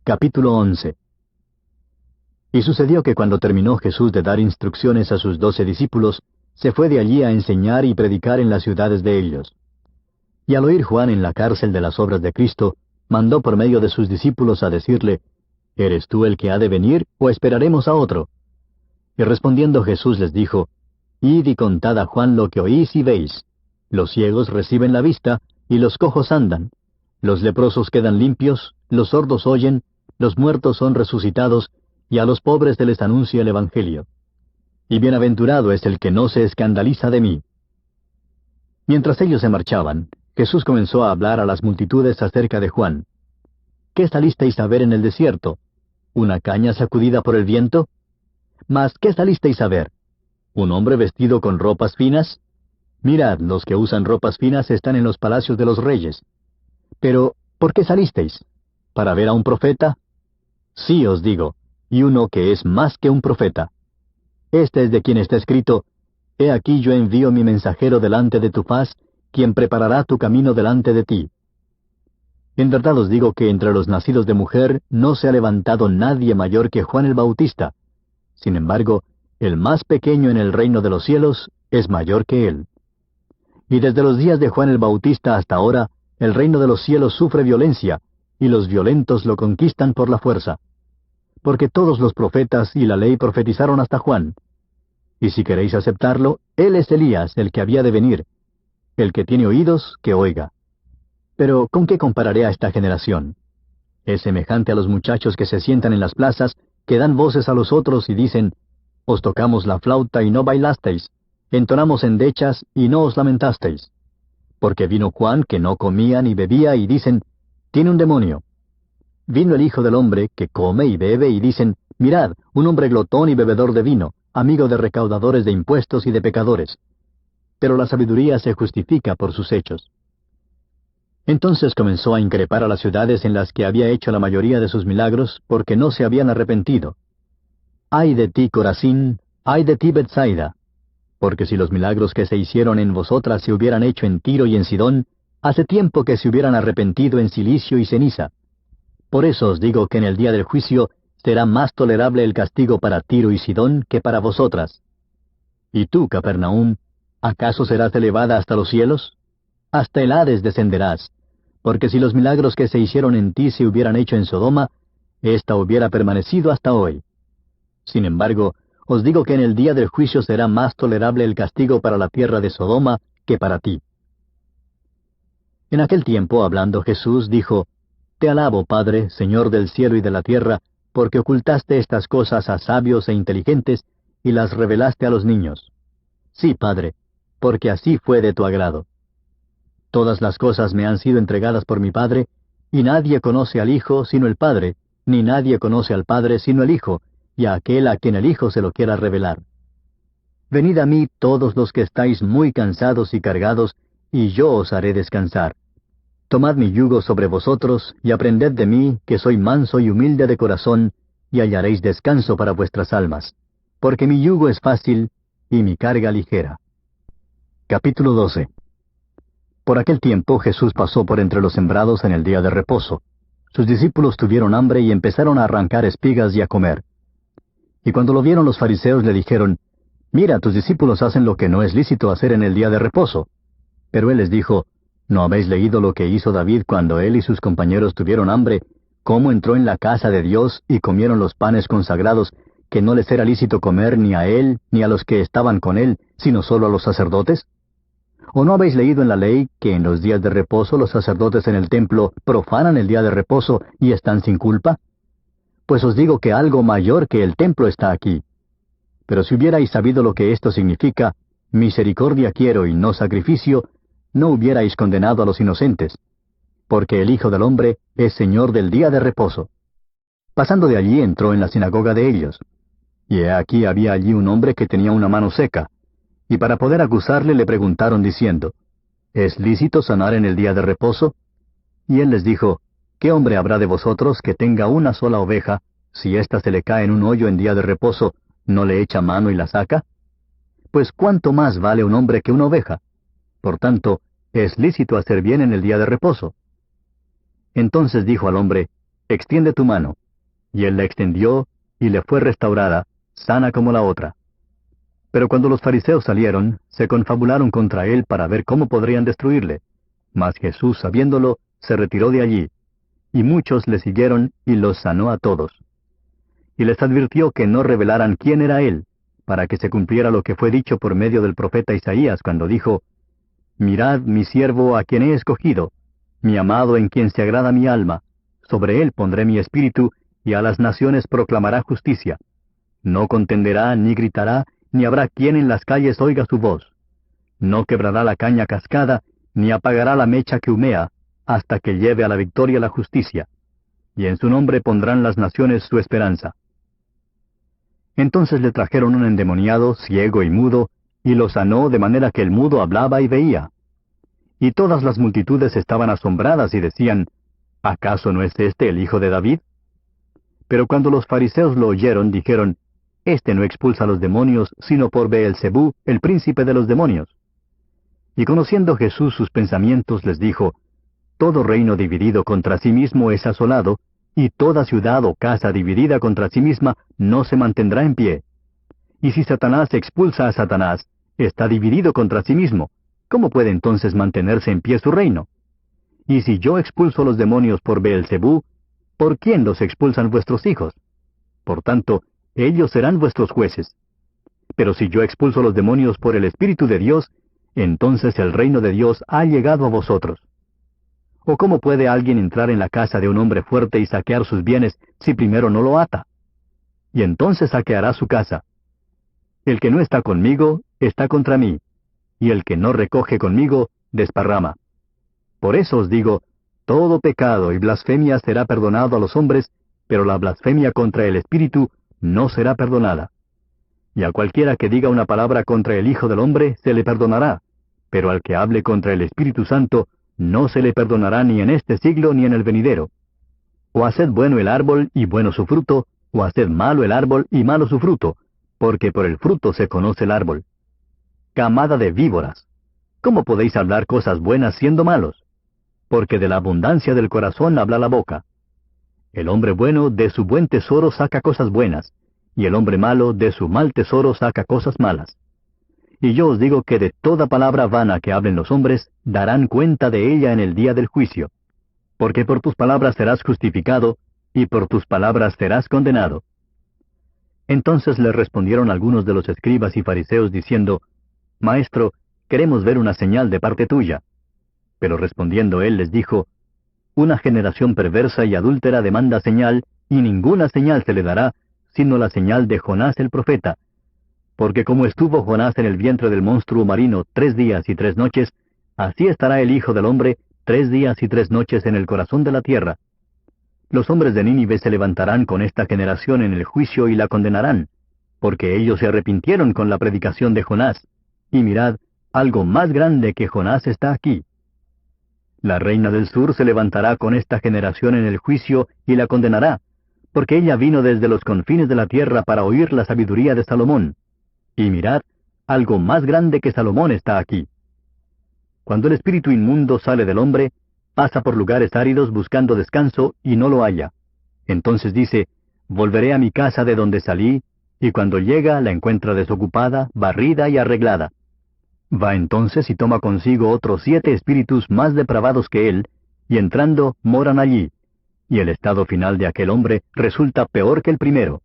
Capítulo 11. Y sucedió que cuando terminó Jesús de dar instrucciones a sus 12 discípulos, se fue de allí a enseñar y predicar en las ciudades de ellos. Y al oír Juan en la cárcel de las obras de Cristo, mandó por medio de sus discípulos a decirle, ¿Eres tú el que ha de venir, o esperaremos a otro? Y respondiendo Jesús les dijo, Id y contad a Juan lo que oís y veis. Los ciegos reciben la vista, y los cojos andan. Los leprosos quedan limpios, los sordos oyen, los muertos son resucitados, y a los pobres se les anuncia el Evangelio. Y bienaventurado es el que no se escandaliza de mí. Mientras ellos se marchaban, Jesús comenzó a hablar a las multitudes acerca de Juan. ¿Qué salisteis a ver en el desierto? ¿Una caña sacudida por el viento? Mas, ¿qué salisteis a ver? ¿Un hombre vestido con ropas finas? Mirad, los que usan ropas finas están en los palacios de los reyes. Pero, ¿por qué salisteis? ¿Para ver a un profeta? Sí os digo, y uno que es más que un profeta. Este es de quien está escrito, He aquí yo envío mi mensajero delante de tu faz, quien preparará tu camino delante de ti. En verdad os digo que entre los nacidos de mujer no se ha levantado nadie mayor que Juan el Bautista. Sin embargo, el más pequeño en el reino de los cielos es mayor que él. Y desde los días de Juan el Bautista hasta ahora, el reino de los cielos sufre violencia, y los violentos lo conquistan por la fuerza. Porque todos los profetas y la ley profetizaron hasta Juan. Y si queréis aceptarlo, él es Elías, el que había de venir. El que tiene oídos, que oiga. Pero, ¿con qué compararé a esta generación? Es semejante a los muchachos que se sientan en las plazas, que dan voces a los otros y dicen, Os tocamos la flauta y no bailasteis, entonamos endechas y no os lamentasteis. Porque vino Juan, que no comía ni bebía, y dicen, Tiene un demonio. Vino el Hijo del Hombre, que come y bebe, y dicen, Mirad, un hombre glotón y bebedor de vino, amigo de recaudadores de impuestos y de pecadores. Pero la sabiduría se justifica por sus hechos. Entonces comenzó a increpar a las ciudades en las que había hecho la mayoría de sus milagros, porque no se habían arrepentido. ¡Ay de ti, Corazín! ¡Ay de ti, Betsaida! Porque si los milagros que se hicieron en vosotras se hubieran hecho en Tiro y en Sidón, hace tiempo que se hubieran arrepentido en cilicio y ceniza. Por eso os digo que en el día del juicio será más tolerable el castigo para Tiro y Sidón que para vosotras. ¿Y tú, Capernaum, acaso serás elevada hasta los cielos? Hasta el Hades descenderás, porque si los milagros que se hicieron en ti se hubieran hecho en Sodoma, ésta hubiera permanecido hasta hoy. Sin embargo, os digo que en el día del juicio será más tolerable el castigo para la tierra de Sodoma que para ti. En aquel tiempo, hablando Jesús, dijo, Te alabo, Padre, Señor del cielo y de la tierra, porque ocultaste estas cosas a sabios e inteligentes, y las revelaste a los niños. Sí, Padre, porque así fue de tu agrado. Todas las cosas me han sido entregadas por mi Padre, y nadie conoce al Hijo sino el Padre, ni nadie conoce al Padre sino el Hijo, y a aquel a quien el Hijo se lo quiera revelar. Venid a mí todos los que estáis muy cansados y cargados, y yo os haré descansar. Tomad mi yugo sobre vosotros, y aprended de mí, que soy manso y humilde de corazón, y hallaréis descanso para vuestras almas. Porque mi yugo es fácil, y mi carga ligera. Capítulo 12. Por aquel tiempo Jesús pasó por entre los sembrados en el día de reposo. Sus discípulos tuvieron hambre y empezaron a arrancar espigas y a comer. Y cuando lo vieron los fariseos le dijeron, Mira, tus discípulos hacen lo que no es lícito hacer en el día de reposo. Pero él les dijo, ¿No habéis leído lo que hizo David cuando él y sus compañeros tuvieron hambre? ¿Cómo entró en la casa de Dios y comieron los panes consagrados, que no les era lícito comer ni a él ni a los que estaban con él, sino solo a los sacerdotes? ¿O no habéis leído en la ley que en los días de reposo los sacerdotes en el templo profanan el día de reposo y están sin culpa? Pues os digo que algo mayor que el templo está aquí. Pero si hubierais sabido lo que esto significa, misericordia quiero y no sacrificio, no hubierais condenado a los inocentes, porque el Hijo del Hombre es Señor del día de reposo. Pasando de allí entró en la sinagoga de ellos. Y he aquí había allí un hombre que tenía una mano seca. Y para poder acusarle le preguntaron diciendo, ¿Es lícito sanar en el día de reposo? Y él les dijo, ¿Qué hombre habrá de vosotros que tenga una sola oveja, si ésta se le cae en un hoyo en día de reposo, no le echa mano y la saca? Pues ¿cuánto más vale un hombre que una oveja? Por tanto, es lícito hacer bien en el día de reposo. Entonces dijo al hombre, extiende tu mano. Y él la extendió, y le fue restaurada, sana como la otra. Pero cuando los fariseos salieron, se confabularon contra él para ver cómo podrían destruirle. Mas Jesús, sabiéndolo, se retiró de allí, y muchos le siguieron, y los sanó a todos. Y les advirtió que no revelaran quién era él, para que se cumpliera lo que fue dicho por medio del profeta Isaías, cuando dijo: Mirad mi siervo a quien he escogido, mi amado en quien se agrada mi alma, sobre él pondré mi espíritu, y a las naciones proclamará justicia. No contenderá, ni gritará, ni habrá quien en las calles oiga su voz. No quebrará la caña cascada, ni apagará la mecha que humea, hasta que lleve a la victoria la justicia. Y en su nombre pondrán las naciones su esperanza. Entonces le trajeron un endemoniado, ciego y mudo, y lo sanó de manera que el mudo hablaba y veía. Y todas las multitudes estaban asombradas y decían: ¿Acaso no es este el hijo de David? Pero cuando los fariseos lo oyeron, dijeron: Este no expulsa a los demonios, sino por Beelzebú, el príncipe de los demonios. Y conociendo Jesús sus pensamientos, les dijo: Todo reino dividido contra sí mismo es asolado, y toda ciudad o casa dividida contra sí misma no se mantendrá en pie. Y si Satanás expulsa a Satanás, está dividido contra sí mismo. ¿Cómo puede entonces mantenerse en pie su reino? Y si yo expulso los demonios por Beelzebú, ¿por quién los expulsan vuestros hijos? Por tanto, ellos serán vuestros jueces. Pero si yo expulso los demonios por el Espíritu de Dios, entonces el reino de Dios ha llegado a vosotros. ¿O cómo puede alguien entrar en la casa de un hombre fuerte y saquear sus bienes si primero no lo ata? Y entonces saqueará su casa. El que no está conmigo, está contra mí, y el que no recoge conmigo, desparrama. Por eso os digo, todo pecado y blasfemia será perdonado a los hombres, pero la blasfemia contra el Espíritu no será perdonada. Y a cualquiera que diga una palabra contra el Hijo del Hombre se le perdonará, pero al que hable contra el Espíritu Santo no se le perdonará ni en este siglo ni en el venidero. O haced bueno el árbol y bueno su fruto, o haced malo el árbol y malo su fruto, porque por el fruto se conoce el árbol. Camada de víboras, ¿cómo podéis hablar cosas buenas siendo malos? Porque de la abundancia del corazón habla la boca. El hombre bueno de su buen tesoro saca cosas buenas, y el hombre malo de su mal tesoro saca cosas malas. Y yo os digo que de toda palabra vana que hablen los hombres, darán cuenta de ella en el día del juicio. Porque por tus palabras serás justificado, y por tus palabras serás condenado. Entonces le respondieron algunos de los escribas y fariseos diciendo: Maestro, queremos ver una señal de parte tuya. Pero respondiendo él les dijo: Una generación perversa y adúltera demanda señal, y ninguna señal se le dará, sino la señal de Jonás el profeta. Porque como estuvo Jonás en el vientre del monstruo marino 3 días y 3 noches, así estará el Hijo del Hombre 3 días y 3 noches en el corazón de la tierra. Los hombres de Nínive se levantarán con esta generación en el juicio y la condenarán, porque ellos se arrepintieron con la predicación de Jonás. Y mirad, algo más grande que Jonás está aquí. La reina del sur se levantará con esta generación en el juicio y la condenará, porque ella vino desde los confines de la tierra para oír la sabiduría de Salomón. Y mirad, algo más grande que Salomón está aquí. Cuando el espíritu inmundo sale del hombre, pasa por lugares áridos buscando descanso y no lo halla. Entonces dice: Volveré a mi casa de donde salí, y cuando llega la encuentra desocupada, barrida y arreglada. Va entonces y toma consigo otros 7 espíritus más depravados que él, y entrando moran allí, y el estado final de aquel hombre resulta peor que el primero.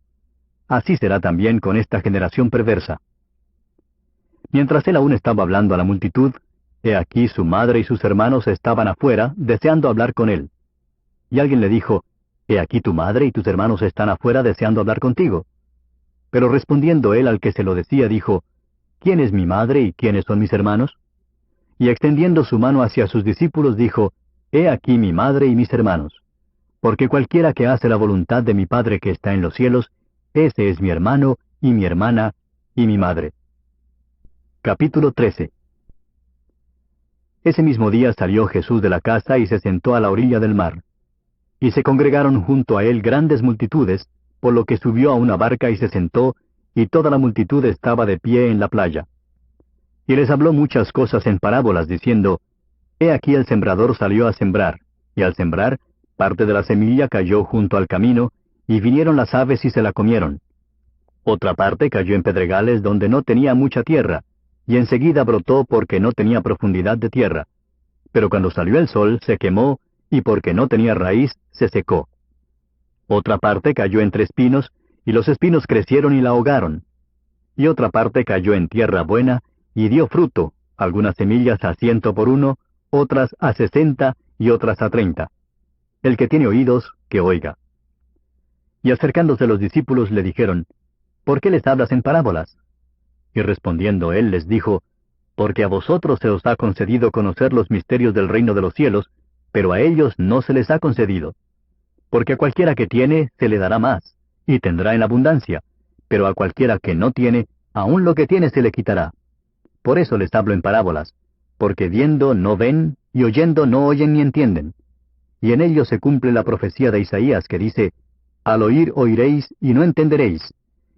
Así será también con esta generación perversa. Mientras él aún estaba hablando a la multitud, he aquí su madre y sus hermanos estaban afuera, deseando hablar con él. Y alguien le dijo: He aquí tu madre y tus hermanos están afuera deseando hablar contigo. Pero respondiendo él al que se lo decía, dijo: ¿Quién es mi madre y quiénes son mis hermanos? Y extendiendo su mano hacia sus discípulos, dijo: He aquí mi madre y mis hermanos. Porque cualquiera que hace la voluntad de mi Padre que está en los cielos, ese es mi hermano, y mi hermana, y mi madre. Capítulo 13. Ese mismo día salió Jesús de la casa y se sentó a la orilla del mar. Y se congregaron junto a él grandes multitudes, por lo que subió a una barca y se sentó, y toda la multitud estaba de pie en la playa. Y les habló muchas cosas en parábolas, diciendo: He aquí el sembrador salió a sembrar, y al sembrar Parte de la semilla cayó junto al camino, y vinieron las aves y se la comieron. Otra parte cayó en pedregales donde no tenía mucha tierra, y enseguida brotó porque no tenía profundidad de tierra. Pero cuando salió el sol se quemó, y porque no tenía raíz se secó. Otra parte cayó entre espinos, y los espinos crecieron y la ahogaron. Y otra parte cayó en tierra buena, y dio fruto, algunas semillas a 100 por uno, otras a 60 y otras a 30. El que tiene oídos, que oiga. Y acercándose los discípulos le dijeron, ¿por qué les hablas en parábolas? Y respondiendo él les dijo, porque a vosotros se os ha concedido conocer los misterios del reino de los cielos, pero a ellos no se les ha concedido. Porque a cualquiera que tiene, se le dará más, y tendrá en abundancia, pero a cualquiera que no tiene, aun lo que tiene se le quitará. Por eso les hablo en parábolas, porque viendo no ven, y oyendo no oyen ni entienden. Y en ello se cumple la profecía de Isaías que dice, al oír oiréis y no entenderéis,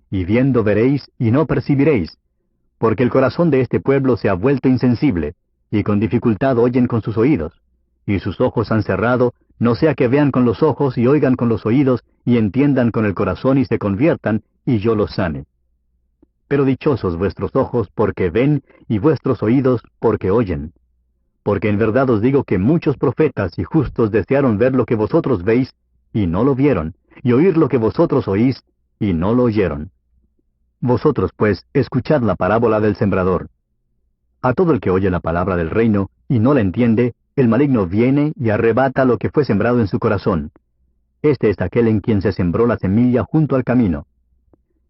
y viendo veréis y no percibiréis, porque el corazón de este pueblo se ha vuelto insensible, y con dificultad oyen con sus oídos, y sus ojos han cerrado, no sea que vean con los ojos y oigan con los oídos, y entiendan con el corazón y se conviertan, y yo los sane. Pero dichosos vuestros ojos porque ven, y vuestros oídos porque oyen. Porque en verdad os digo que muchos profetas y justos desearon ver lo que vosotros veis, y no lo vieron, y oír lo que vosotros oís, y no lo oyeron. Vosotros, pues, escuchad la parábola del sembrador. A todo el que oye la palabra del reino, y no la entiende, el maligno viene y arrebata lo que fue sembrado en su corazón. Este es aquel en quien se sembró la semilla junto al camino.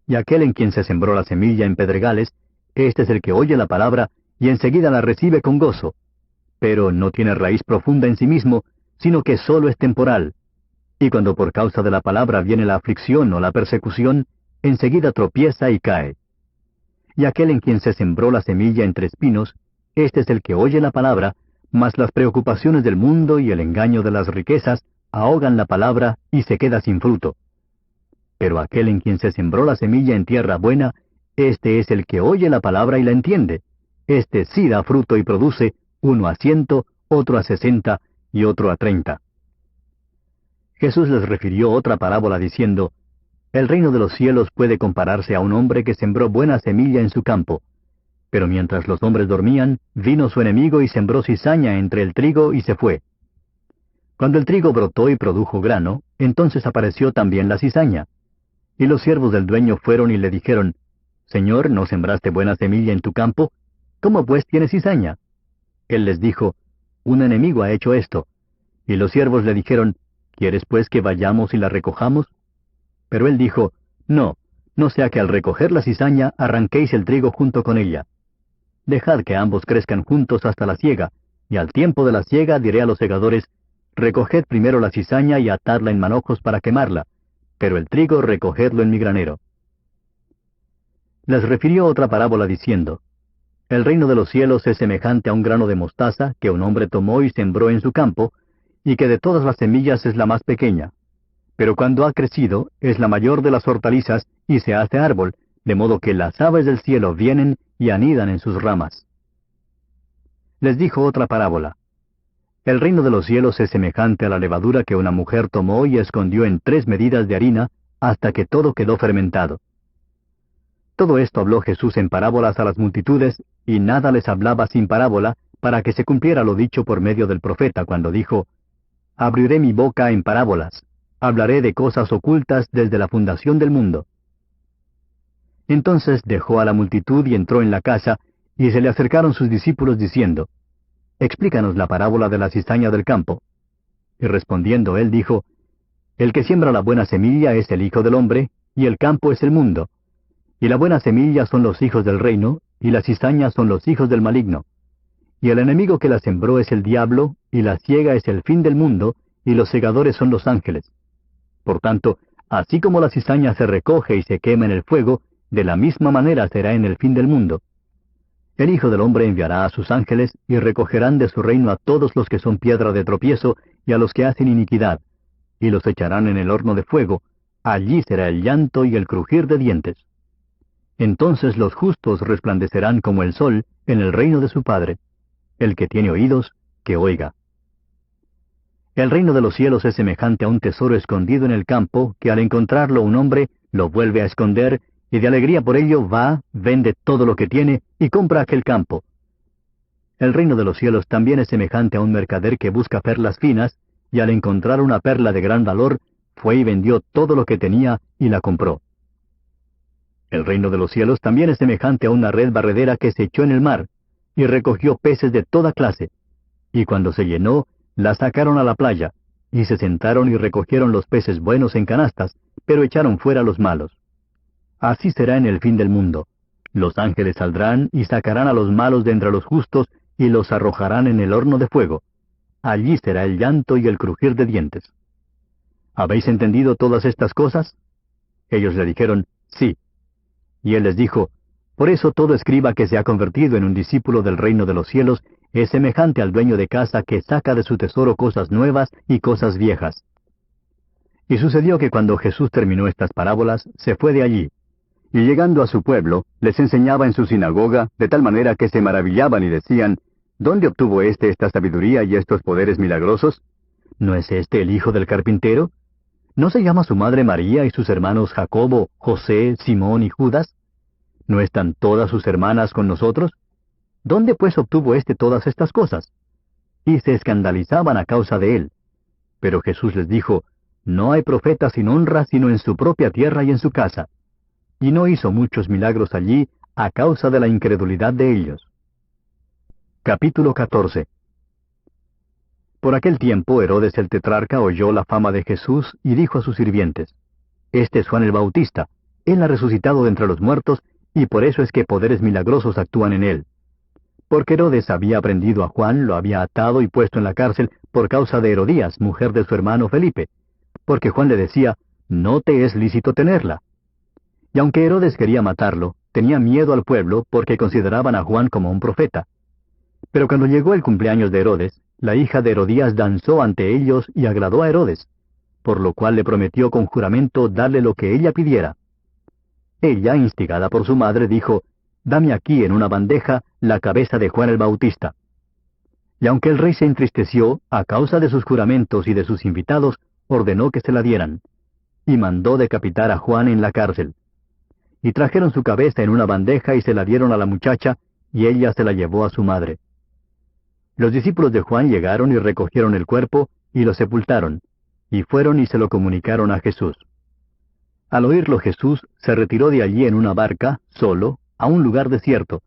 Y aquel en quien se sembró la semilla en pedregales, este es el que oye la palabra, y enseguida la recibe con gozo. Pero no tiene raíz profunda en sí mismo, sino que sólo es temporal. Y cuando por causa de la palabra viene la aflicción o la persecución, enseguida tropieza y cae. Y aquel en quien se sembró la semilla entre espinos, este es el que oye la palabra, mas las preocupaciones del mundo y el engaño de las riquezas ahogan la palabra y se queda sin fruto. Pero aquel en quien se sembró la semilla en tierra buena, este es el que oye la palabra y la entiende. Este sí da fruto y produce, uno a 100, otro a 60 y otro a 30. Jesús les refirió otra parábola diciendo, el reino de los cielos puede compararse a un hombre que sembró buena semilla en su campo. Pero mientras los hombres dormían, vino su enemigo y sembró cizaña entre el trigo y se fue. Cuando el trigo brotó y produjo grano, entonces apareció también la cizaña. Y los siervos del dueño fueron y le dijeron, Señor, ¿no sembraste buena semilla en tu campo? ¿Cómo pues tienes cizaña? Él les dijo, un enemigo ha hecho esto. Y los siervos le dijeron, ¿quieres pues que vayamos y la recojamos? Pero él dijo, no sea que al recoger la cizaña arranquéis el trigo junto con ella. Dejad que ambos crezcan juntos hasta la siega, y al tiempo de la siega diré a los segadores, recoged primero la cizaña y atadla en manojos para quemarla, pero el trigo recogedlo en mi granero. Les refirió otra parábola diciendo, el reino de los cielos es semejante a un grano de mostaza que un hombre tomó y sembró en su campo, y que de todas las semillas es la más pequeña. Pero cuando ha crecido, es la mayor de las hortalizas, y se hace árbol, de modo que las aves del cielo vienen y anidan en sus ramas. Les dijo otra parábola. El reino de los cielos es semejante a la levadura que una mujer tomó y escondió en 3 medidas de harina, hasta que todo quedó fermentado. Todo esto habló Jesús en parábolas a las multitudes, y nada les hablaba sin parábola, para que se cumpliera lo dicho por medio del profeta, cuando dijo, abriré mi boca en parábolas, hablaré de cosas ocultas desde la fundación del mundo. Entonces dejó a la multitud y entró en la casa, y se le acercaron sus discípulos diciendo, explícanos la parábola de la cizaña del campo. Y respondiendo él dijo, el que siembra la buena semilla es el Hijo del Hombre, y el campo es el mundo. Y la buena semilla son los hijos del reino, y la cizaña son los hijos del maligno. Y el enemigo que la sembró es el diablo, y la siega es el fin del mundo, y los segadores son los ángeles. Por tanto, así como la cizaña se recoge y se quema en el fuego, de la misma manera será en el fin del mundo. El Hijo del Hombre enviará a sus ángeles, y recogerán de su reino a todos los que son piedra de tropiezo, y a los que hacen iniquidad, y los echarán en el horno de fuego. Allí será el llanto y el crujir de dientes. Entonces los justos resplandecerán como el sol en el reino de su Padre. El que tiene oídos, que oiga. El reino de los cielos es semejante a un tesoro escondido en el campo, que al encontrarlo un hombre lo vuelve a esconder, y de alegría por ello va, vende todo lo que tiene, y compra aquel campo. El reino de los cielos también es semejante a un mercader que busca perlas finas, y al encontrar una perla de gran valor, fue y vendió todo lo que tenía, y la compró. El reino de los cielos también es semejante a una red barredera que se echó en el mar, y recogió peces de toda clase, y cuando se llenó, la sacaron a la playa, y se sentaron y recogieron los peces buenos en canastas, pero echaron fuera los malos. Así será en el fin del mundo. Los ángeles saldrán y sacarán a los malos de entre los justos, y los arrojarán en el horno de fuego. Allí será el llanto y el crujir de dientes. ¿Habéis entendido todas estas cosas? Ellos le dijeron, sí. Y él les dijo, por eso todo escriba que se ha convertido en un discípulo del reino de los cielos es semejante al dueño de casa que saca de su tesoro cosas nuevas y cosas viejas. Y sucedió que cuando Jesús terminó estas parábolas, se fue de allí. Y llegando a su pueblo, les enseñaba en su sinagoga, de tal manera que se maravillaban y decían, ¿dónde obtuvo esta sabiduría y estos poderes milagrosos? ¿No es este el hijo del carpintero? ¿No se llama su madre María y sus hermanos Jacobo, José, Simón y Judas? ¿No están todas sus hermanas con nosotros? ¿Dónde pues obtuvo todas estas cosas? Y se escandalizaban a causa de él. Pero Jesús les dijo, no hay profeta sin honra sino en su propia tierra y en su casa. Y no hizo muchos milagros allí a causa de la incredulidad de ellos. Capítulo 14. Por aquel tiempo Herodes el tetrarca oyó la fama de Jesús y dijo a sus sirvientes, este es Juan el Bautista, él ha resucitado de entre los muertos, y por eso es que poderes milagrosos actúan en él. Porque Herodes había prendido a Juan, lo había atado y puesto en la cárcel por causa de Herodías, mujer de su hermano Felipe, porque Juan le decía, no te es lícito tenerla. Y aunque Herodes quería matarlo, tenía miedo al pueblo porque consideraban a Juan como un profeta. Pero cuando llegó el cumpleaños de Herodes, la hija de Herodías danzó ante ellos y agradó a Herodes, por lo cual le prometió con juramento darle lo que ella pidiera. Ella, instigada por su madre, dijo, dame aquí en una bandeja la cabeza de Juan el Bautista. Y aunque el rey se entristeció, a causa de sus juramentos y de sus invitados, ordenó que se la dieran, y mandó decapitar a Juan en la cárcel. Y trajeron su cabeza en una bandeja y se la dieron a la muchacha, y ella se la llevó a su madre. Los discípulos de Juan llegaron y recogieron el cuerpo, y lo sepultaron, y fueron y se lo comunicaron a Jesús. Al oírlo Jesús se retiró de allí en una barca, solo, a un lugar desierto,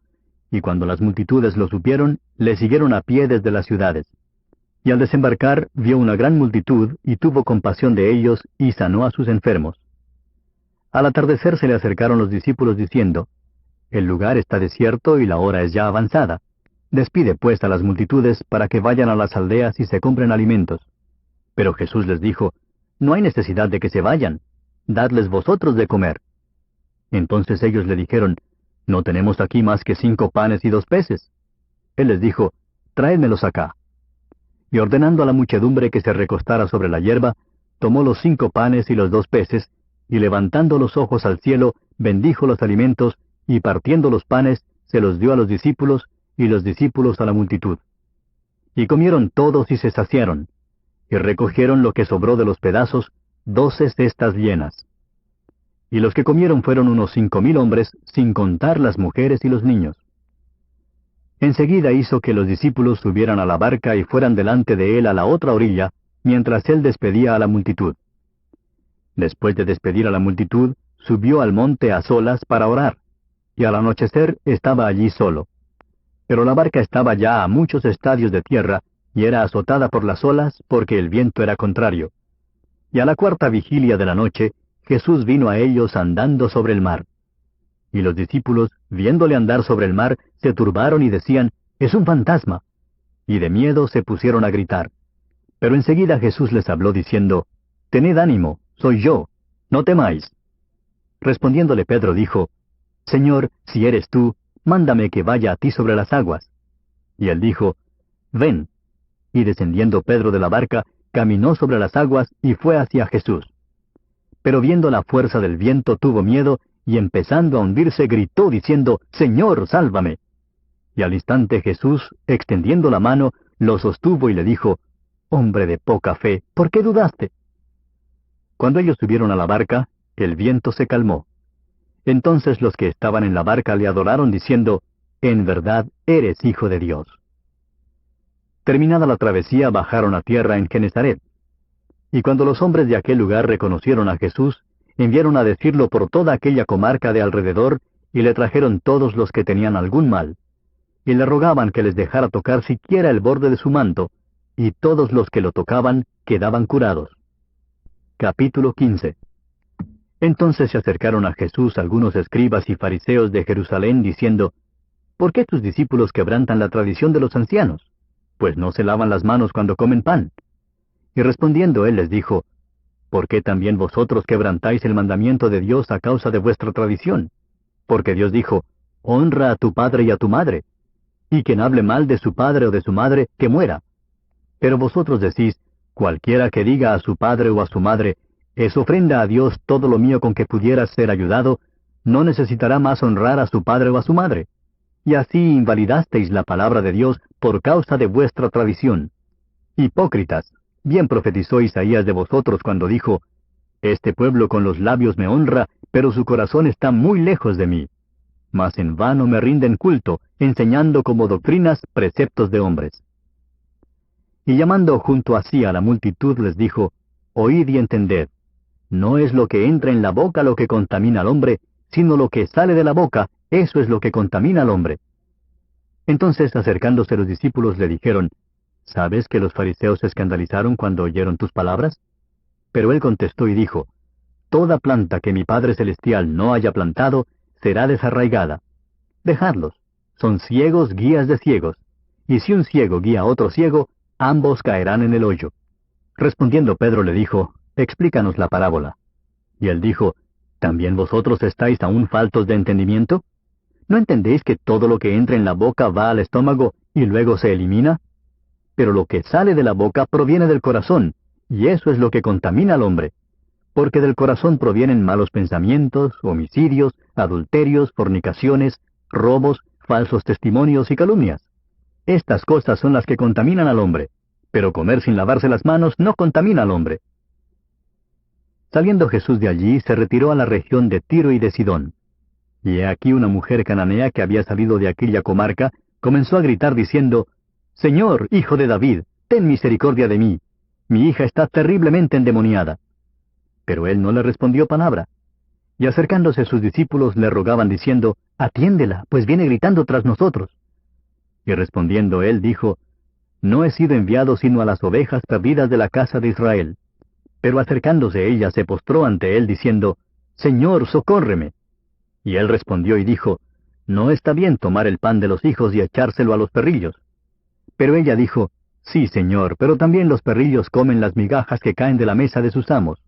y cuando las multitudes lo supieron, le siguieron a pie desde las ciudades. Y al desembarcar vio una gran multitud, y tuvo compasión de ellos, y sanó a sus enfermos. Al atardecer se le acercaron los discípulos diciendo, el lugar está desierto y la hora es ya avanzada. Despide pues a las multitudes para que vayan a las aldeas y se compren alimentos. Pero Jesús les dijo, no hay necesidad de que se vayan, dadles vosotros de comer. Entonces ellos le dijeron, no tenemos aquí más que 5 panes y 2 peces. Él les dijo, tráedmelos acá. Y ordenando a la muchedumbre que se recostara sobre la hierba, tomó los 5 panes y los 2 peces, y levantando los ojos al cielo, bendijo los alimentos, y partiendo los panes, se los dio a los discípulos, y los discípulos a la multitud. Y comieron todos y se saciaron, y recogieron lo que sobró de los pedazos, 12 cestas llenas. Y los que comieron fueron unos 5,000 hombres, sin contar las mujeres y los niños. Enseguida hizo que los discípulos subieran a la barca y fueran delante de él a la otra orilla, mientras él despedía a la multitud. Después de despedir a la multitud, subió al monte a solas para orar, y al anochecer estaba allí solo. Pero la barca estaba ya a muchos estadios de tierra, y era azotada por las olas porque el viento era contrario. Y a la 4ª vigilia de la noche, Jesús vino a ellos andando sobre el mar. Y los discípulos, viéndole andar sobre el mar, se turbaron y decían, «Es un fantasma». Y de miedo se pusieron a gritar. Pero enseguida Jesús les habló diciendo, «Tened ánimo, soy yo, no temáis». Respondiéndole Pedro dijo, «Señor, si eres tú, mándame que vaya a ti sobre las aguas». Y él dijo, «Ven». Y descendiendo Pedro de la barca, caminó sobre las aguas y fue hacia Jesús. Pero viendo la fuerza del viento tuvo miedo, y empezando a hundirse gritó diciendo, «Señor, sálvame». Y al instante Jesús, extendiendo la mano, lo sostuvo y le dijo, Hombre de poca fe, ¿por qué dudaste? Cuando ellos subieron a la barca, el viento se calmó. Entonces los que estaban en la barca le adoraron diciendo, «En verdad eres Hijo de Dios». Terminada la travesía, bajaron a tierra en Genezaret. Y cuando los hombres de aquel lugar reconocieron a Jesús, enviaron a decirlo por toda aquella comarca de alrededor, y le trajeron todos los que tenían algún mal, y le rogaban que les dejara tocar siquiera el borde de su manto, y todos los que lo tocaban quedaban curados. Capítulo 15. Entonces se acercaron a Jesús algunos escribas y fariseos de Jerusalén, diciendo, «¿Por qué tus discípulos quebrantan la tradición de los ancianos? Pues no se lavan las manos cuando comen pan». Y respondiendo él les dijo, «¿Por qué también vosotros quebrantáis el mandamiento de Dios a causa de vuestra tradición? Porque Dios dijo, honra a tu padre y a tu madre, y quien hable mal de su padre o de su madre, que muera. Pero vosotros decís, cualquiera que diga a su padre o a su madre, es ofrenda a Dios todo lo mío con que pudieras ser ayudado, no necesitará más honrar a su padre o a su madre. Y así invalidasteis la palabra de Dios por causa de vuestra tradición. Hipócritas, bien profetizó Isaías de vosotros cuando dijo, este pueblo con los labios me honra, pero su corazón está muy lejos de mí. Mas en vano me rinden culto, enseñando como doctrinas preceptos de hombres. Y llamando junto a sí a la multitud les dijo, oíd y entended. No es lo que entra en la boca lo que contamina al hombre, sino lo que sale de la boca, eso es lo que contamina al hombre. Entonces acercándose los discípulos le dijeron, ¿sabes que los fariseos se escandalizaron cuando oyeron tus palabras? Pero él contestó y dijo, toda planta que mi Padre Celestial no haya plantado, será desarraigada. Dejadlos, son ciegos guías de ciegos, y si un ciego guía a otro ciego, ambos caerán en el hoyo. Respondiendo Pedro le dijo, explícanos la parábola. Y él dijo, ¿también vosotros estáis aún faltos de entendimiento? ¿No entendéis que todo lo que entra en la boca va al estómago y luego se elimina? Pero lo que sale de la boca proviene del corazón, y eso es lo que contamina al hombre. Porque del corazón provienen malos pensamientos, homicidios, adulterios, fornicaciones, robos, falsos testimonios y calumnias. Estas cosas son las que contaminan al hombre, pero comer sin lavarse las manos no contamina al hombre. Saliendo Jesús de allí, se retiró a la región de Tiro y de Sidón. Y he aquí una mujer cananea que había salido de aquella comarca, comenzó a gritar diciendo, Señor, Hijo de David, ten misericordia de mí. Mi hija está terriblemente endemoniada. Pero él no le respondió palabra. Y acercándose sus discípulos le rogaban diciendo, atiéndela, pues viene gritando tras nosotros. Y respondiendo él dijo, no he sido enviado sino a las ovejas perdidas de la casa de Israel. Pero acercándose ella se postró ante él diciendo, Señor, socórreme. Y él respondió y dijo, no está bien tomar el pan de los hijos y echárselo a los perrillos. Pero ella dijo, sí, Señor, pero también los perrillos comen las migajas que caen de la mesa de sus amos.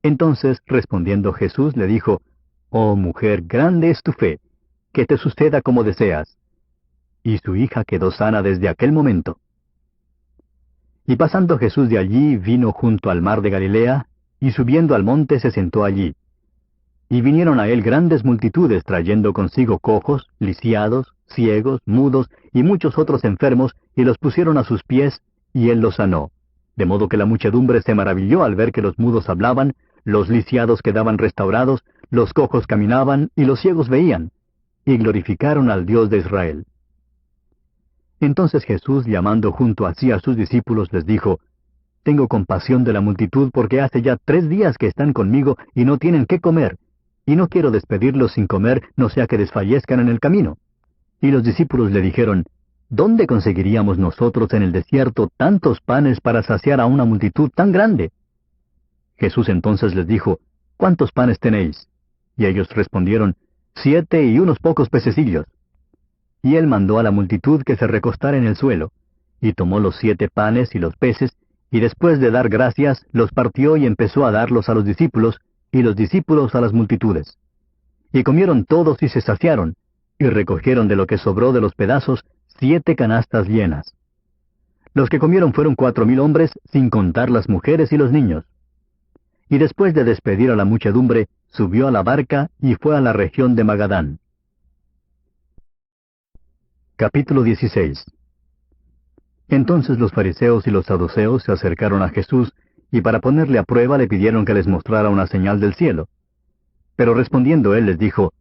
Entonces, respondiendo Jesús, le dijo, oh mujer, grande es tu fe, que te suceda como deseas. Y su hija quedó sana desde aquel momento. Y pasando Jesús de allí, vino junto al mar de Galilea, y subiendo al monte se sentó allí. Y vinieron a él grandes multitudes trayendo consigo cojos, lisiados, ciegos, mudos, y muchos otros enfermos, y los pusieron a sus pies, y él los sanó. De modo que la muchedumbre se maravilló al ver que los mudos hablaban, los lisiados quedaban restaurados, los cojos caminaban, y los ciegos veían, y glorificaron al Dios de Israel. Entonces Jesús, llamando junto a sí a sus discípulos, les dijo, tengo compasión de la multitud porque hace ya 3 días que están conmigo y no tienen qué comer, y no quiero despedirlos sin comer, no sea que desfallezcan en el camino. Y los discípulos le dijeron, ¿dónde conseguiríamos nosotros en el desierto tantos panes para saciar a una multitud tan grande? Jesús entonces les dijo, ¿cuántos panes tenéis? Y ellos respondieron, 7 y unos pocos pececillos. Y él mandó a la multitud que se recostara en el suelo, y tomó los 7 panes y los peces, y después de dar gracias, los partió y empezó a darlos a los discípulos, y los discípulos a las multitudes. Y comieron todos y se saciaron, y recogieron de lo que sobró de los pedazos 7 canastas llenas. Los que comieron fueron 4,000 hombres, sin contar las mujeres y los niños. Y después de despedir a la muchedumbre, subió a la barca y fue a la región de Magadán. Capítulo 16. Entonces los fariseos y los saduceos se acercaron a Jesús, y para ponerle a prueba le pidieron que les mostrara una señal del cielo. Pero respondiendo él les dijo,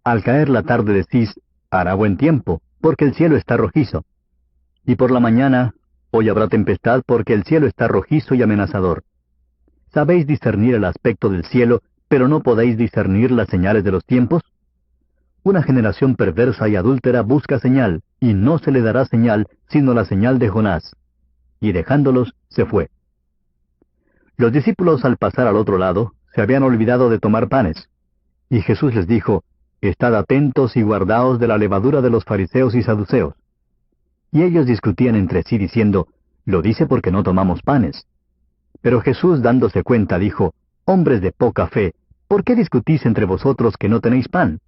Al caer la tarde decís, hará buen tiempo, porque el cielo está rojizo. Y por la mañana, hoy habrá tempestad, porque el cielo está rojizo y amenazador. ¿Sabéis discernir el aspecto del cielo, pero no podéis discernir las señales de los tiempos? Una generación perversa y adúltera busca señal, y no se le dará señal, sino la señal de Jonás. Y dejándolos, se fue. Los discípulos, al pasar al otro lado, se habían olvidado de tomar panes. Y Jesús les dijo, Estad atentos y guardaos de la levadura de los fariseos y saduceos. Y ellos discutían entre sí diciendo, Lo dice porque no tomamos panes. Pero Jesús, dándose cuenta, dijo, Hombres de poca fe, ¿por qué discutís entre vosotros que no tenéis pan?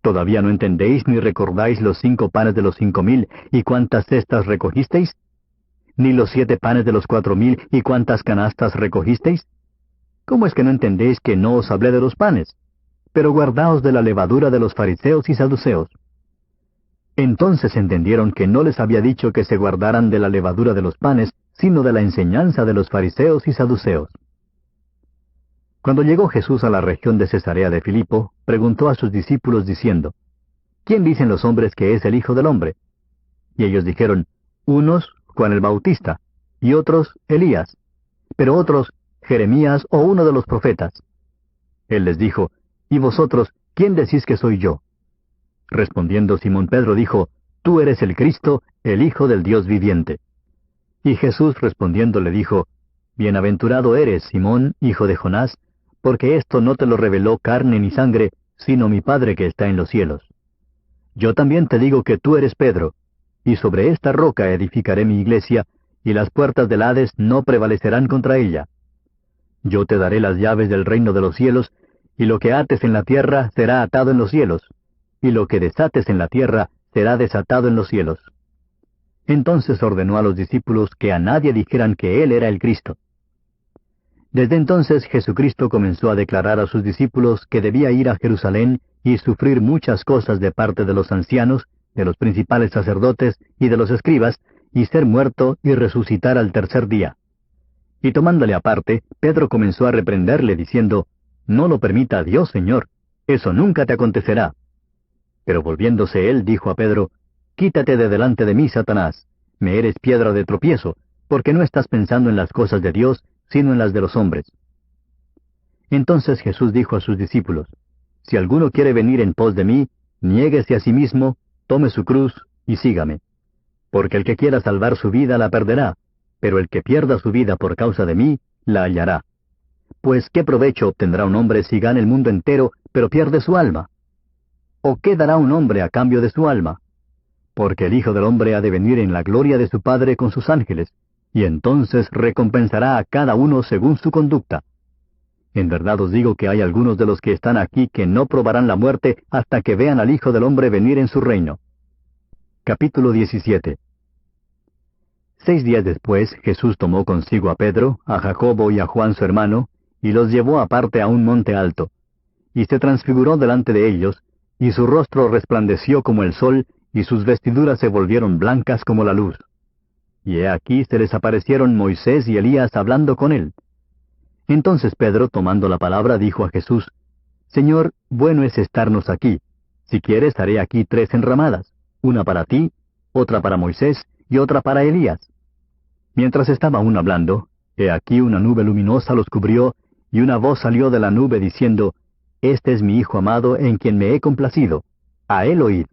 ¿Todavía no entendéis ni recordáis los 5 panes de los 5,000 y cuántas cestas recogisteis? ¿Ni los 7 panes de los 4,000 y cuántas canastas recogisteis? ¿Cómo es que no entendéis que no os hablé de los panes? Pero guardaos de la levadura de los fariseos y saduceos. Entonces entendieron que no les había dicho que se guardaran de la levadura de los panes, sino de la enseñanza de los fariseos y saduceos. Cuando llegó Jesús a la región de Cesarea de Filipo, preguntó a sus discípulos diciendo, ¿Quién dicen los hombres que es el Hijo del Hombre? Y ellos dijeron, unos, Juan el Bautista, y otros, Elías, pero otros, Jeremías o uno de los profetas. Él les dijo, ¿y vosotros, quién decís que soy yo? Respondiendo Simón Pedro dijo, Tú eres el Cristo, el Hijo del Dios viviente. Y Jesús respondiendo le dijo, Bienaventurado eres, Simón, hijo de Jonás, porque esto no te lo reveló carne ni sangre, sino mi Padre que está en los cielos. Yo también te digo que tú eres Pedro, y sobre esta roca edificaré mi iglesia, y las puertas del Hades no prevalecerán contra ella. Yo te daré las llaves del reino de los cielos, y lo que ates en la tierra será atado en los cielos, y lo que desates en la tierra será desatado en los cielos. Entonces ordenó a los discípulos que a nadie dijeran que él era el Cristo. Desde entonces Jesucristo comenzó a declarar a sus discípulos que debía ir a Jerusalén y sufrir muchas cosas de parte de los ancianos, de los principales sacerdotes y de los escribas, y ser muerto y resucitar al tercer día. Y tomándole aparte, Pedro comenzó a reprenderle diciendo, No lo permita Dios, Señor, eso nunca te acontecerá. Pero volviéndose él dijo a Pedro, Quítate de delante de mí, Satanás, me eres piedra de tropiezo, porque no estás pensando en las cosas de Dios, sino en las de los hombres. Entonces Jesús dijo a sus discípulos, Si alguno quiere venir en pos de mí, niéguese a sí mismo, tome su cruz y sígame. Porque el que quiera salvar su vida la perderá, pero el que pierda su vida por causa de mí, la hallará. Pues ¿qué provecho obtendrá un hombre si gana el mundo entero, pero pierde su alma? ¿O qué dará un hombre a cambio de su alma? Porque el Hijo del Hombre ha de venir en la gloria de su Padre con sus ángeles, y entonces recompensará a cada uno según su conducta. En verdad os digo que hay algunos de los que están aquí que no probarán la muerte hasta que vean al Hijo del Hombre venir en su reino. Capítulo 17. 6 días después Jesús tomó consigo a Pedro, a Jacobo y a Juan su hermano, y los llevó aparte a un monte alto. Y se transfiguró delante de ellos, y su rostro resplandeció como el sol, y sus vestiduras se volvieron blancas como la luz. Y he aquí se les aparecieron Moisés y Elías hablando con él. Entonces Pedro, tomando la palabra, dijo a Jesús, Señor, bueno es estarnos aquí. Si quieres, haré aquí 3 enramadas, una para ti, otra para Moisés y otra para Elías. Mientras estaba aún hablando, he aquí una nube luminosa los cubrió, y una voz salió de la nube diciendo, Este es mi Hijo amado en quien me he complacido. A él oíd.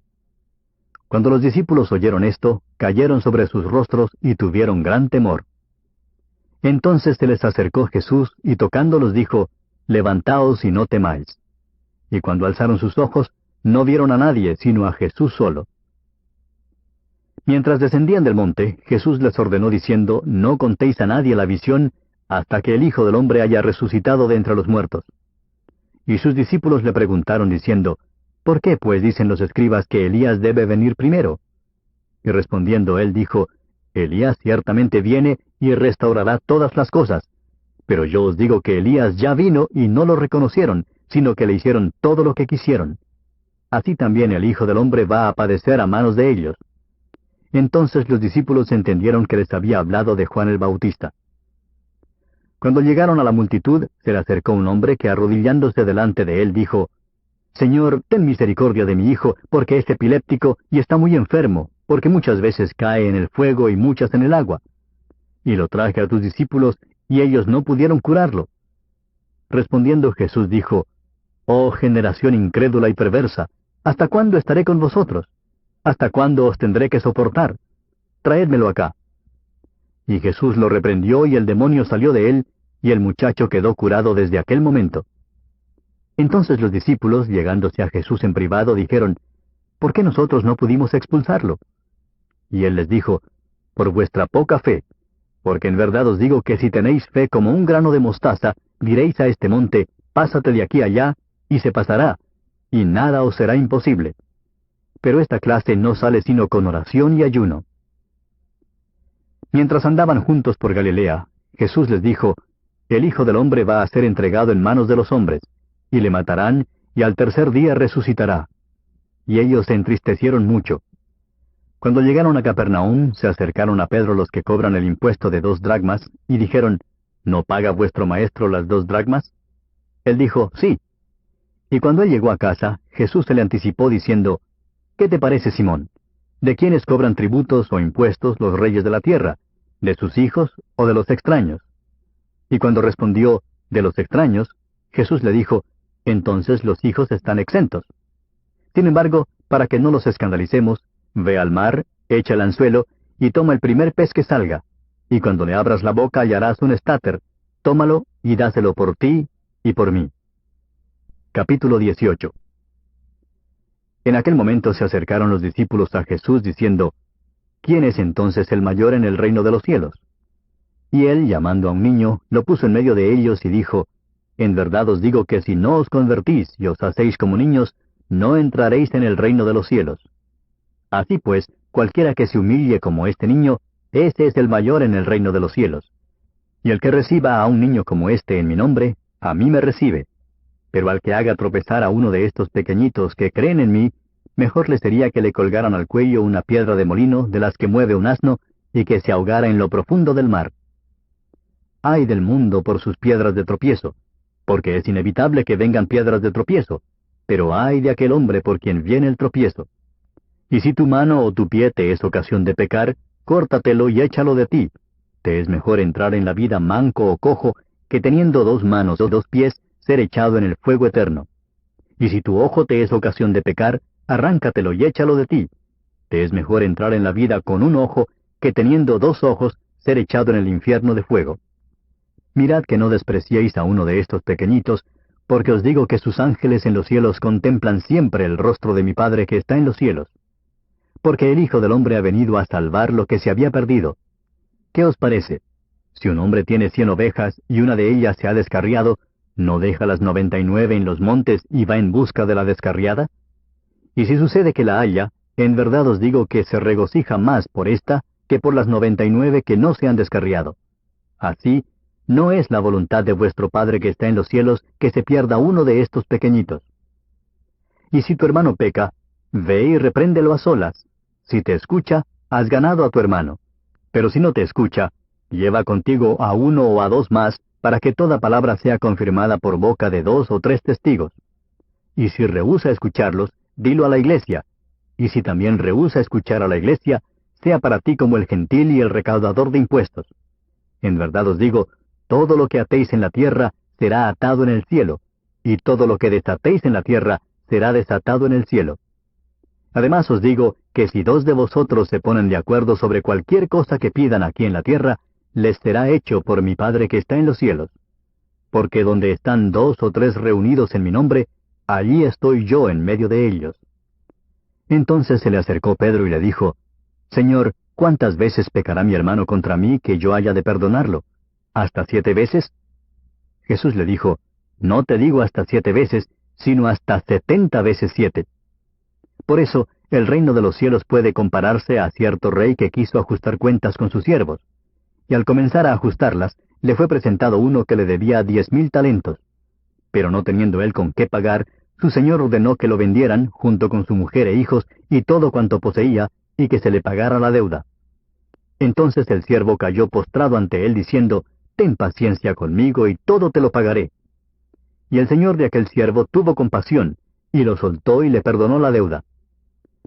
Cuando los discípulos oyeron esto, cayeron sobre sus rostros y tuvieron gran temor. Entonces se les acercó Jesús y tocándolos dijo, Levantaos y no temáis. Y cuando alzaron sus ojos, no vieron a nadie sino a Jesús solo. Mientras descendían del monte, Jesús les ordenó diciendo, No contéis a nadie la visión hasta que el Hijo del Hombre haya resucitado de entre los muertos. Y sus discípulos le preguntaron diciendo, ¿Por qué pues dicen los escribas que Elías debe venir primero? Y respondiendo él dijo, Elías ciertamente viene y restaurará todas las cosas. Pero yo os digo que Elías ya vino y no lo reconocieron, sino que le hicieron todo lo que quisieron. Así también el Hijo del Hombre va a padecer a manos de ellos. Entonces los discípulos entendieron que les había hablado de Juan el Bautista. Cuando llegaron a la multitud, se le acercó un hombre que, arrodillándose delante de él, dijo: «Señor, ten misericordia de mi hijo, porque es epiléptico y está muy enfermo, porque muchas veces cae en el fuego y muchas en el agua. Y lo traje a tus discípulos, y ellos no pudieron curarlo». Respondiendo Jesús dijo: «Oh generación incrédula y perversa, ¿hasta cuándo estaré con vosotros? ¿Hasta cuándo os tendré que soportar? Traédmelo acá». Y Jesús lo reprendió, y el demonio salió de él, y el muchacho quedó curado desde aquel momento. Entonces los discípulos, llegándose a Jesús en privado, dijeron: «¿Por qué nosotros no pudimos expulsarlo?» Y él les dijo: «Por vuestra poca fe, porque en verdad os digo que si tenéis fe como un grano de mostaza, diréis a este monte: pásate de aquí allá, y se pasará, y nada os será imposible. Pero esta clase no sale sino con oración y ayuno». Mientras andaban juntos por Galilea, Jesús les dijo: «El Hijo del Hombre va a ser entregado en manos de los hombres, y le matarán, y al tercer día resucitará». Y ellos se entristecieron mucho. Cuando llegaron a Capernaum, se acercaron a Pedro los que cobran el impuesto de 2 dracmas, y dijeron: «¿No paga vuestro maestro las 2 dracmas?» Él dijo: «Sí». Y cuando él llegó a casa, Jesús se le anticipó diciendo: «¿Qué te parece, Simón? ¿De quiénes cobran tributos o impuestos los reyes de la tierra? ¿De sus hijos o de los extraños?». Y cuando respondió: «De los extraños», Jesús le dijo: «Entonces los hijos están exentos. Sin embargo, para que no los escandalicemos, ve al mar, echa el anzuelo, y toma el primer pez que salga, y cuando le abras la boca hallarás un estáter. Tómalo y dáselo por ti y por mí». Capítulo 18. En aquel momento se acercaron los discípulos a Jesús diciendo: «¿Quién es entonces el mayor en el reino de los cielos?». Y él, llamando a un niño, lo puso en medio de ellos y dijo: «En verdad os digo que si no os convertís y os hacéis como niños, no entraréis en el reino de los cielos. Así pues, cualquiera que se humille como este niño, ese es el mayor en el reino de los cielos. Y el que reciba a un niño como este en mi nombre, a mí me recibe. Pero al que haga tropezar a uno de estos pequeñitos que creen en mí, mejor le sería que le colgaran al cuello una piedra de molino de las que mueve un asno, y que se ahogara en lo profundo del mar. Ay del mundo por sus piedras de tropiezo, porque es inevitable que vengan piedras de tropiezo, pero ay de aquel hombre por quien viene el tropiezo. Y si tu mano o tu pie te es ocasión de pecar, córtatelo y échalo de ti. Te es mejor entrar en la vida manco o cojo, que teniendo 2 manos o 2 pies, ser echado en el fuego eterno. Y si tu ojo te es ocasión de pecar, arráncatelo y échalo de ti. Te es mejor entrar en la vida con un ojo, que teniendo 2 ojos, ser echado en el infierno de fuego. Mirad que no despreciéis a uno de estos pequeñitos, porque os digo que sus ángeles en los cielos contemplan siempre el rostro de mi Padre que está en los cielos. Porque el Hijo del Hombre ha venido a salvar lo que se había perdido. ¿Qué os parece? Si un hombre tiene 100 ovejas y una de ellas se ha descarriado, ¿no deja las 99 en los montes y va en busca de la descarriada? Y si sucede que la halla, en verdad os digo que se regocija más por esta que por las 99 que no se han descarriado. Así, no es la voluntad de vuestro Padre que está en los cielos que se pierda uno de estos pequeñitos. Y si tu hermano peca, ve y repréndelo a solas. Si te escucha, has ganado a tu hermano. Pero si no te escucha, lleva contigo a 1 o a 2 más, para que toda palabra sea confirmada por boca de 2 o 3 testigos. Y si rehúsa escucharlos, dilo a la iglesia. Y si también rehúsa escuchar a la iglesia, sea para ti como el gentil y el recaudador de impuestos. En verdad os digo, todo lo que atéis en la tierra será atado en el cielo, y todo lo que desatéis en la tierra será desatado en el cielo. Además os digo que si 2 de vosotros se ponen de acuerdo sobre cualquier cosa que pidan aquí en la tierra, les será hecho por mi Padre que está en los cielos. Porque donde están 2 o 3 reunidos en mi nombre, allí estoy yo en medio de ellos. Entonces se le acercó Pedro y le dijo: «Señor, ¿cuántas veces pecará mi hermano contra mí que yo haya de perdonarlo? ¿Hasta 7 veces? Jesús le dijo: «No te digo hasta 7 veces, sino hasta 70 veces 7. Por eso, el reino de los cielos puede compararse a cierto rey que quiso ajustar cuentas con sus siervos. Y al comenzar a ajustarlas, le fue presentado uno que le debía 10,000 talentos. Pero no teniendo él con qué pagar, su señor ordenó que lo vendieran, junto con su mujer e hijos, y todo cuanto poseía, y que se le pagara la deuda. Entonces el siervo cayó postrado ante él, diciendo, «Ten paciencia conmigo, y todo te lo pagaré». Y el señor de aquel siervo tuvo compasión, y lo soltó y le perdonó la deuda.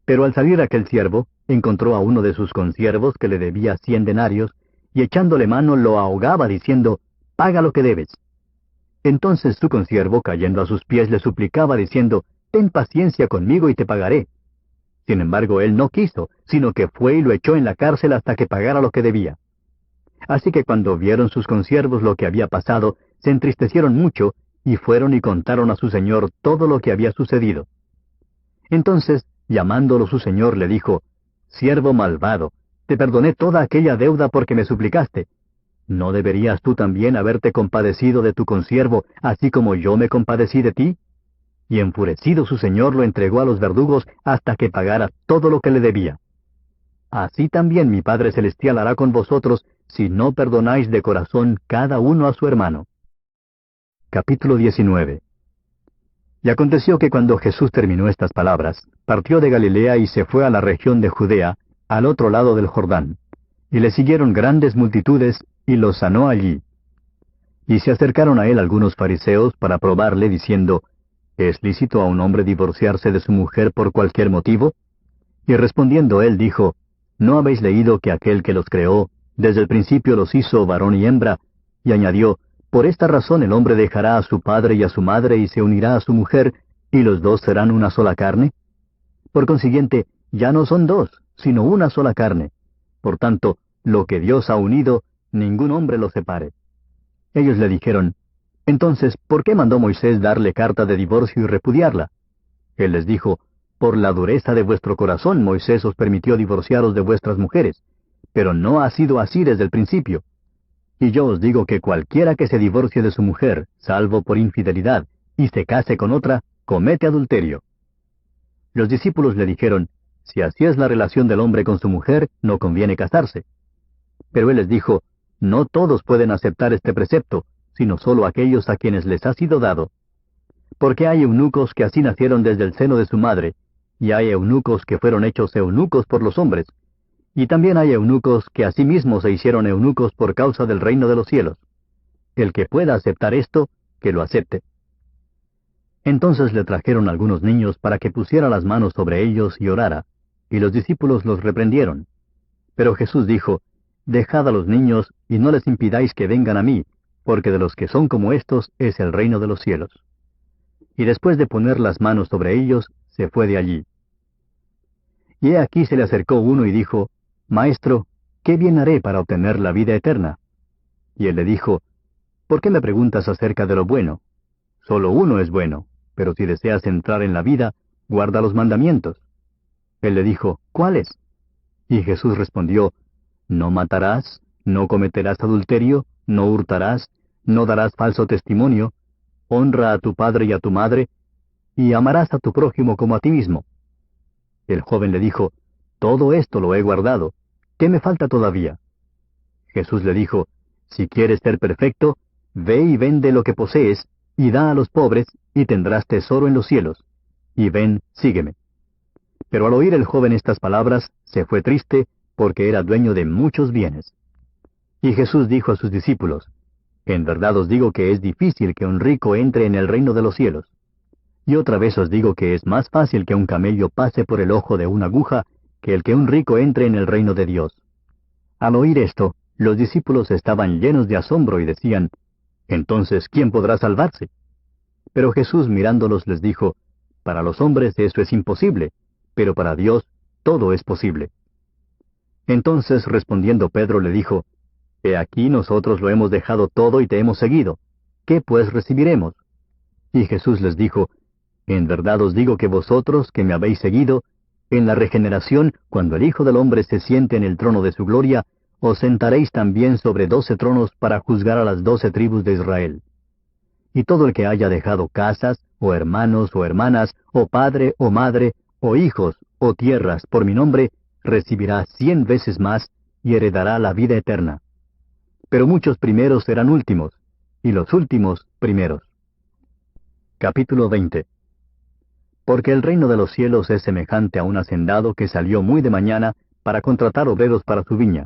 Pero al salir aquel siervo, encontró a uno de sus consiervos que le debía 100 denarios, y echándole mano lo ahogaba, diciendo, «Paga lo que debes». Entonces su consiervo, cayendo a sus pies, le suplicaba, diciendo, «Ten paciencia conmigo y te pagaré». Sin embargo, él no quiso, sino que fue y lo echó en la cárcel hasta que pagara lo que debía. Así que cuando vieron sus consiervos lo que había pasado, se entristecieron mucho, y fueron y contaron a su señor todo lo que había sucedido. Entonces, llamándolo su señor, le dijo, «Siervo malvado, te perdoné toda aquella deuda porque me suplicaste. ¿No deberías tú también haberte compadecido de tu consiervo, así como yo me compadecí de ti?» Y enfurecido su señor lo entregó a los verdugos hasta que pagara todo lo que le debía. Así también mi Padre Celestial hará con vosotros, si no perdonáis de corazón cada uno a su hermano. Capítulo 19. Y aconteció que cuando Jesús terminó estas palabras, partió de Galilea y se fue a la región de Judea, al otro lado del Jordán. Y le siguieron grandes multitudes, y los sanó allí. Y se acercaron a él algunos fariseos para probarle, diciendo, ¿Es lícito a un hombre divorciarse de su mujer por cualquier motivo? Y respondiendo él dijo, ¿No habéis leído que aquel que los creó, desde el principio los hizo varón y hembra? Y añadió, por esta razón el hombre dejará a su padre y a su madre y se unirá a su mujer, y los dos serán una sola carne. Por consiguiente, ya no son dos, sino una sola carne. Por tanto, lo que Dios ha unido, ningún hombre lo separe. Ellos le dijeron, entonces, ¿por qué mandó Moisés darle carta de divorcio y repudiarla? Él les dijo, por la dureza de vuestro corazón Moisés os permitió divorciaros de vuestras mujeres, pero no ha sido así desde el principio. Y yo os digo que cualquiera que se divorcie de su mujer, salvo por infidelidad, y se case con otra, comete adulterio. Los discípulos le dijeron, si así es la relación del hombre con su mujer, no conviene casarse. Pero él les dijo, no todos pueden aceptar este precepto, sino solo aquellos a quienes les ha sido dado. Porque hay eunucos que así nacieron desde el seno de su madre, y hay eunucos que fueron hechos eunucos por los hombres, y también hay eunucos que asimismo se hicieron eunucos por causa del reino de los cielos. El que pueda aceptar esto, que lo acepte. Entonces le trajeron algunos niños para que pusiera las manos sobre ellos y orara, y los discípulos los reprendieron. Pero Jesús dijo, dejad a los niños y no les impidáis que vengan a mí, porque de los que son como estos es el reino de los cielos. Y después de poner las manos sobre ellos, se fue de allí. Y he aquí se le acercó uno y dijo, Maestro, ¿qué bien haré para obtener la vida eterna? Y él le dijo, ¿por qué me preguntas acerca de lo bueno? Solo uno es bueno, pero si deseas entrar en la vida, guarda los mandamientos. Él le dijo, ¿cuáles? Y Jesús respondió, no matarás, no cometerás adulterio, no hurtarás, no darás falso testimonio, honra a tu padre y a tu madre, y amarás a tu prójimo como a ti mismo. El joven le dijo, todo esto lo he guardado, ¿qué me falta todavía? Jesús le dijo, si quieres ser perfecto, ve y vende lo que posees, y da a los pobres, y tendrás tesoro en los cielos. Y ven, sígueme. Pero al oír el joven estas palabras, se fue triste, porque era dueño de muchos bienes. Y Jesús dijo a sus discípulos, en verdad os digo que es difícil que un rico entre en el reino de los cielos. Y otra vez os digo que es más fácil que un camello pase por el ojo de una aguja, que el que un rico entre en el reino de Dios. Al oír esto, los discípulos estaban llenos de asombro y decían, entonces, ¿quién podrá salvarse? Pero Jesús mirándolos les dijo, para los hombres eso es imposible, pero para Dios todo es posible. Entonces respondiendo Pedro le dijo, he aquí nosotros lo hemos dejado todo y te hemos seguido. ¿Qué pues recibiremos? Y Jesús les dijo, en verdad os digo que vosotros que me habéis seguido, en la regeneración, cuando el Hijo del Hombre se siente en el trono de su gloria, os sentaréis también sobre 12 tronos para juzgar a las 12 tribus de Israel. Y todo el que haya dejado casas, o hermanos, o hermanas, o padre, o madre, o hijos, o tierras, por mi nombre, recibirá 100 veces más, y heredará la vida eterna. Pero muchos primeros serán últimos, y los últimos primeros. Capítulo 20. Porque el reino de los cielos es semejante a un hacendado que salió muy de mañana para contratar obreros para su viña.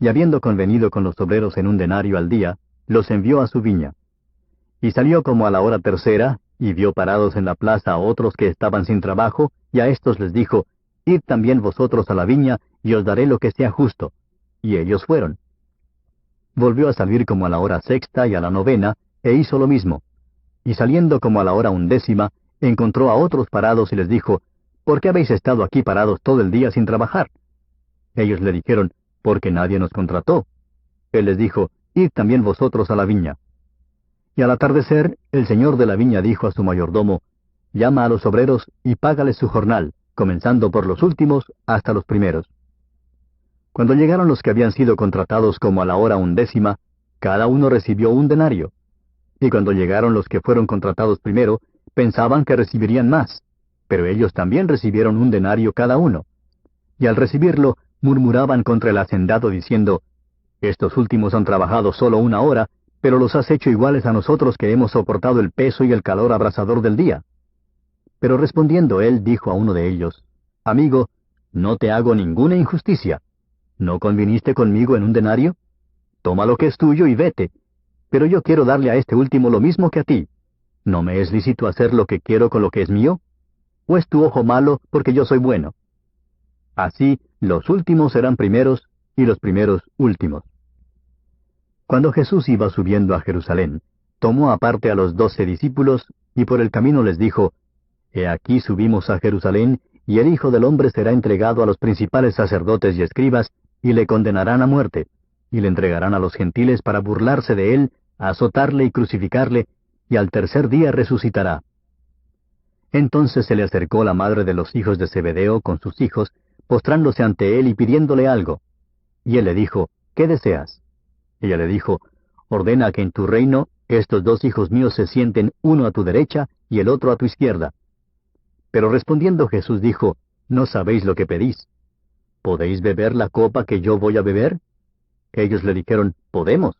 Y habiendo convenido con los obreros en 1 denario al día, los envió a su viña. Y salió como a la hora tercera, y vio parados en la plaza a otros que estaban sin trabajo, y a éstos les dijo, Id también vosotros a la viña, y os daré lo que sea justo. Y ellos fueron. Volvió a salir como a la hora sexta y a la novena, e hizo lo mismo. Y saliendo como a la hora 11, encontró a otros parados y les dijo, ¿Por qué habéis estado aquí parados todo el día sin trabajar? Ellos le dijeron, porque nadie nos contrató. Él les dijo, Id también vosotros a la viña. Y al atardecer, el señor de la viña dijo a su mayordomo, Llama a los obreros y págales su jornal, comenzando por los últimos hasta los primeros. Cuando llegaron los que habían sido contratados como a la hora 11, cada uno recibió 1 denario. Y cuando llegaron los que fueron contratados primero, pensaban que recibirían más, pero ellos también recibieron 1 denario cada uno. Y al recibirlo, murmuraban contra el hacendado diciendo, Estos últimos han trabajado solo 1 hora, pero los has hecho iguales a nosotros que hemos soportado el peso y el calor abrasador del día. Pero respondiendo él, dijo a uno de ellos, Amigo, no te hago ninguna injusticia. ¿No conviniste conmigo en 1 denario? Toma lo que es tuyo y vete. Pero yo quiero darle a este último lo mismo que a ti. ¿No me es lícito hacer lo que quiero con lo que es mío? ¿O es tu ojo malo porque yo soy bueno? Así, los últimos serán primeros y los primeros últimos. Cuando Jesús iba subiendo a Jerusalén, tomó aparte a los 12 discípulos, y por el camino les dijo, He aquí subimos a Jerusalén, y el Hijo del Hombre será entregado a los principales sacerdotes y escribas, y le condenarán a muerte, y le entregarán a los gentiles para burlarse de él, azotarle y crucificarle, y al tercer día resucitará. Entonces se le acercó la madre de los hijos de Zebedeo con sus hijos, postrándose ante él y pidiéndole algo. Y él le dijo, ¿Qué deseas? Ella le dijo, Ordena que en tu reino estos 2 hijos míos se sienten, uno a tu derecha y el otro a tu izquierda. Pero respondiendo Jesús dijo, No sabéis lo que pedís. ¿Podéis beber la copa que yo voy a beber? Ellos le dijeron, Podemos.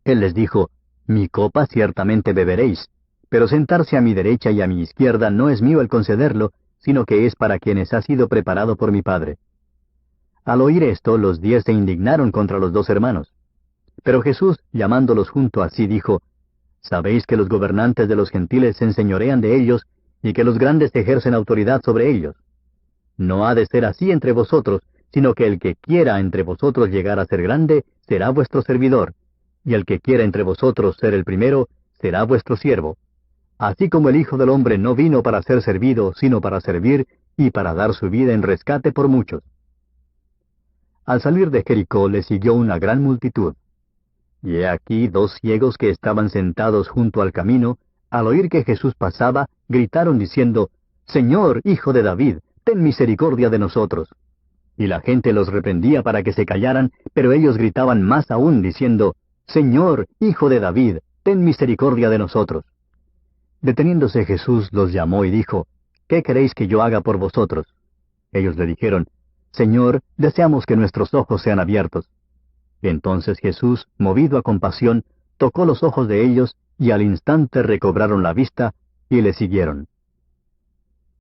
Él les dijo, Mi copa ciertamente beberéis, pero sentarse a mi derecha y a mi izquierda no es mío el concederlo, sino que es para quienes ha sido preparado por mi Padre. Al oír esto, los 10 se indignaron contra los 2 hermanos. Pero Jesús, llamándolos junto a sí, dijo, Sabéis que los gobernantes de los gentiles se enseñorean de ellos, y que los grandes ejercen autoridad sobre ellos. No ha de ser así entre vosotros, sino que el que quiera entre vosotros llegar a ser grande, será vuestro servidor, y el que quiera entre vosotros ser el primero, será vuestro siervo. Así como el Hijo del Hombre no vino para ser servido, sino para servir, y para dar su vida en rescate por muchos. Al salir de Jericó le siguió una gran multitud. Y he aquí 2 ciegos que estaban sentados junto al camino, al oír que Jesús pasaba, gritaron diciendo, Señor, Hijo de David, ten misericordia de nosotros. Y la gente los reprendía para que se callaran, pero ellos gritaban más aún, diciendo, Señor, Hijo de David, ten misericordia de nosotros. Deteniéndose Jesús los llamó y dijo, ¿Qué queréis que yo haga por vosotros? Ellos le dijeron, Señor, deseamos que nuestros ojos sean abiertos. Entonces Jesús, movido a compasión, tocó los ojos de ellos, y al instante recobraron la vista, y le siguieron.